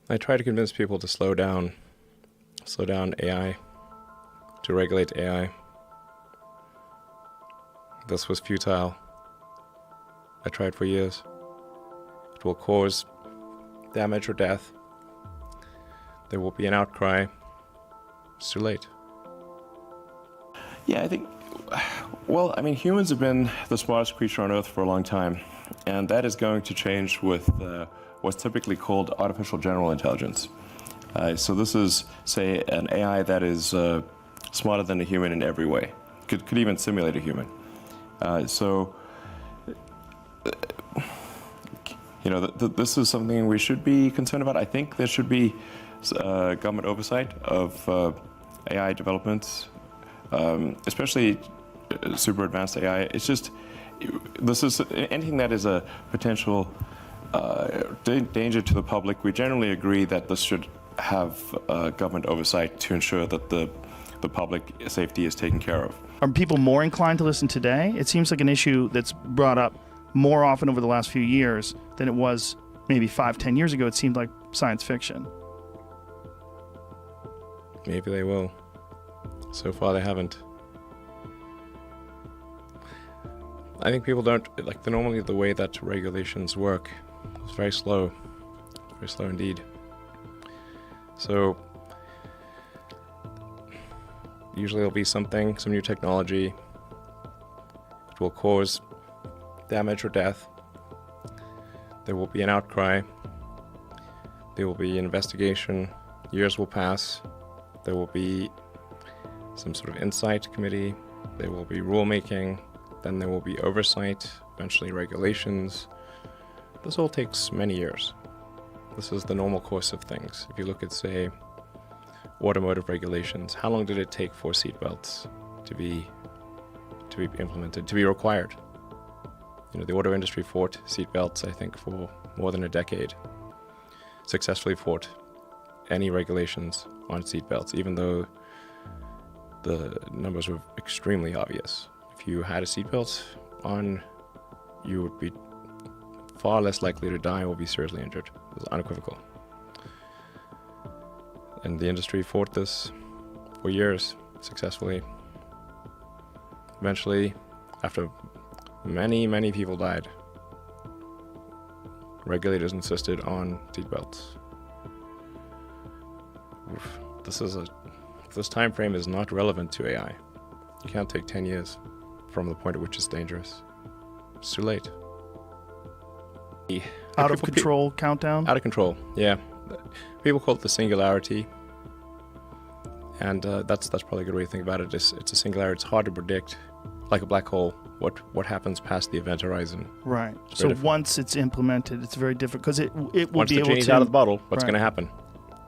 I try to convince people to slow down AI, to regulate AI. This was futile. I tried for years. It will cause damage or death. There will be an outcry. It's too late. Yeah, I think, well, I mean, humans have been the smartest creature on Earth for a long time, and that is going to change with what's typically called artificial general intelligence. So this is, say, an AI that is smarter than a human in every way. Could even simulate a human. This is something we should be concerned about. I think there should be government oversight of AI developments, especially super advanced AI. It's just, this is anything that is a potential danger to the public. We generally agree that this should have government oversight to ensure that the public safety is taken care of. Are people more inclined to listen today? It seems like an issue that's brought up more often over the last few years than it was maybe 5-10 years ago. It seemed like science fiction. Maybe they will. So far they haven't. I think people don't, normally the way that regulations work is very slow indeed. So usually there'll be some new technology. It will cause damage or death. There will be an outcry. There will be an investigation. Years will pass. There will be some sort of insight committee. There will be rulemaking. Then there will be oversight, eventually regulations. This all takes many years. This is the normal course of things. If you look at, say, automotive regulations, how long did it take for seatbelts to be implemented, to be required? The auto industry fought seatbelts, I think, for more than a decade. Successfully fought any regulations on seatbelts, even though the numbers were extremely obvious. If you had a seatbelt on, you would be far less likely to die or be seriously injured. It was unequivocal. And the industry fought this for years, successfully. Eventually, after many, many people died, regulators insisted on seatbelts. This time frame is not relevant to AI. You can't take 10 years from the point at which it's dangerous. It's too late. Out of control countdown? Out of control, yeah. People call it the singularity. And that's probably a good way to think about it. It's a singularity. It's hard to predict, like a black hole, what happens past the event horizon. Right. So once it's implemented, it's very different because it will be able to. Once the genie's out of the bottle, what's going to happen?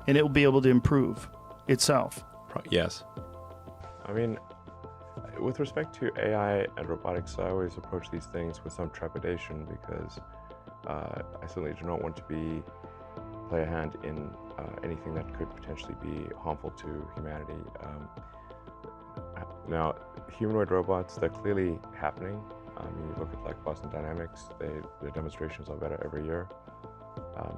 And it will be able to improve itself. Yes. I mean, with respect to AI and robotics, I always approach these things with some trepidation because I certainly do not want to play a hand in anything that could potentially be harmful to humanity. Now, humanoid robots, they're clearly happening. You look at Boston Dynamics, their demonstrations are better every year.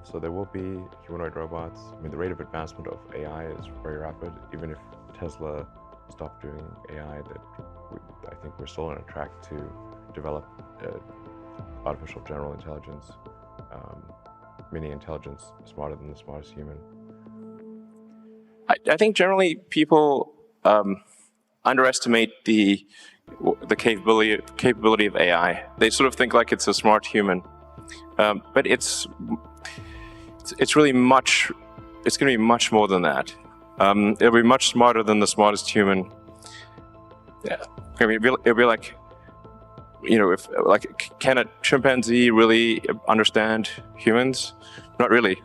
So there will be humanoid robots. I mean, the rate of advancement of AI is very rapid. Even if Tesla stopped doing AI, I think we're still on a track to develop artificial general intelligence, meaning intelligence smarter than the smartest human. I think generally people underestimate the capability of AI. They sort of think like it's a smart human, but it's really much. It's going to be much more than that. It'll be much smarter than the smartest human. Yeah, I mean, it'll be like, can a chimpanzee really understand humans? Not really.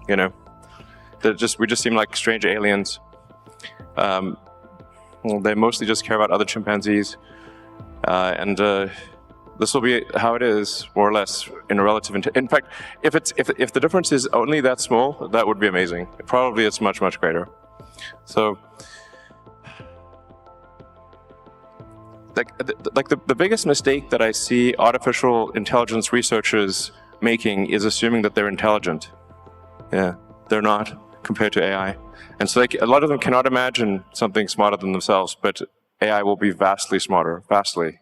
We just seem like strange aliens. They mostly just care about other chimpanzees, and this will be how it is, more or less, in a relative. In fact, if the difference is only that small, that would be amazing. Probably it's much, much greater. So, the biggest mistake that I see artificial intelligence researchers making is assuming that they're intelligent. Yeah, they're not compared to AI. And so a lot of them cannot imagine something smarter than themselves, but AI will be vastly smarter, vastly.